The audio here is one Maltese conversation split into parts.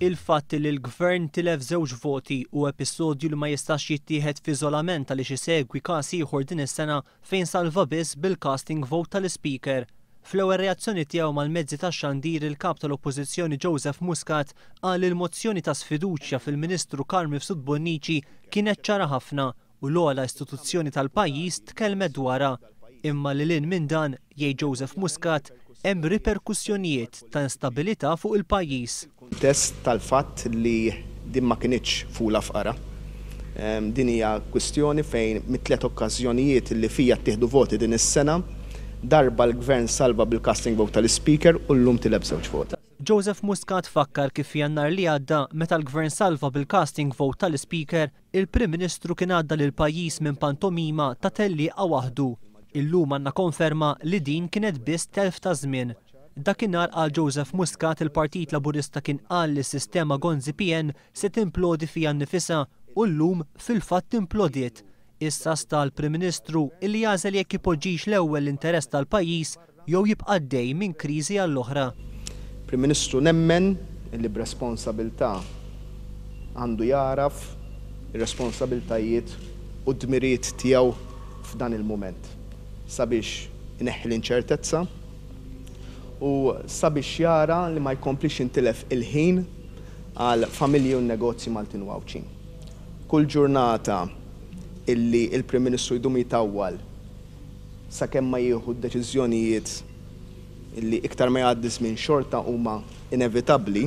Il-fatt li l-Gvern tilef żewġ voti u episodju li ma jistax jittieħed f'iżolament għaliex isegwi każ ieħor din is-sena fejn salva biss bil-casting vote tal-Speaker. Fl-ewwel reazzjoni tiegħu mal-mezzi tax-xandir il-kap tal-Oppożizzjoni Joseph Muscat qal il-mozzjoni ta' sfiduċja fil-Ministru Karl Mifsud Bonnici kienet ċara ħafna u l-ogħla istituzzjoni tal-pajjiż tkellmet dwarha. Imma lil minn dan, jgħid Joseph Muscat, hemm riperkussjonijiet ta' instabilità fuq il-pajjiż. Test tal-fatt li din ma kienitx fula f'qara. Din hija kwistjoni fejn mit-tliet okkażjonijiet li fija ttieħdu voti din is-sena darba l-Gvern salva bil-casting vote tal-Speaker u llum tileb żewġ voti. Joseph Muscat fakkar kif jannar li għadda meta l-Gvern salva bil-casting vote tal-Speaker, il-Prim Ministru kien għadda lil pajjiż minn pantomima ta' tellieqa waħdu. Illum għandna konferma li din kienet biss telf ta' żmien. Dakinhar qal Joseph Muscat il-Partit Laburista kien qal li s-sistema Gonzi PN se timplodi fiha nnifisha u llum fil-fatt timplodiet. Issa sta l-Prim Ministru illi jażel jekk ipoġġix l-ewwel l-interess tal-pajjiż jew jibqa' għaddej minn kriżi għall-oħra. Prim Ministru nemmen li b'responsabilità għandu jaraf ir-responsabiltajiet u d-dmirijiet tiegħu f'dan il-mument sabiex ineħħi l-inċertezza u sabiex jara li ma jkomplix intilef il-ħin għal familji u negozji Maltin Wawċin. Kull ġurnata illi il-Prim Ministru jdum jitawwal sakemm ma jieħu d-deċiżjonijiet illi iktar ma jgħaddi żmien xorta huma inevitabbli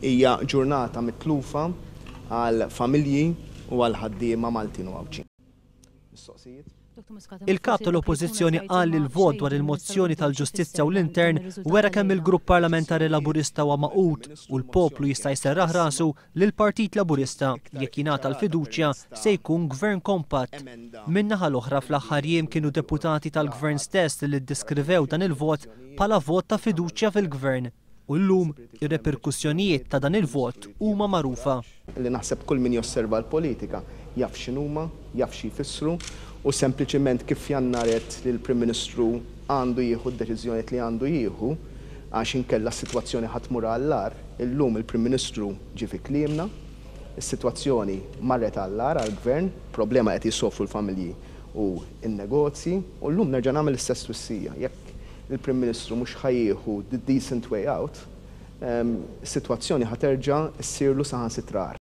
hija ġurnata mitlufa għal familji u għal ħaddiema Maltin Wawċin. Il-kap tal-Oppożizzjoni qal li l-vot dwar il-mozzjoni tal-Ġustizzja u l-Intern wera kemm il-Grupp Parlamentari Laburista huwa maqut u l-poplu jista' jserraħ rasu li l-Partit Laburista jekk jingħata l-fiduċja se jkun gvern kompatt. Min-naħa l-oħra fl-aħħar jiem kienu deputati tal-Gvern stess li ddeskrivew dan il-vot bħala vot ta' fiduċja fil-Gvern. U llum ir-reperkussjonijiet ta' dan il-vot huma magħrufa. Li naħseb kull min josserva l-politika jaf x'inhuma, jaf xi jfissru u sempliċement kif jannaret li l-Prim Ministru għandu jieħu d-deċiżjonijiet li għandu jieħu għax inkella s-sitwazzjoni ħadd tmur għall-ar, illum il-Prim Ministru ġie fi kliemna, is-sitwazzjoni marret għall-ar għall-Gvern, problema qed jissofru l-familji u n-negozji u llum nerġa' nagħmel l-istess twissija. Jekk il-Prim Ministru mhux ħajjieħu the decent way out, is-sitwazzjoni ħaterġa' ssirlu saħansitra.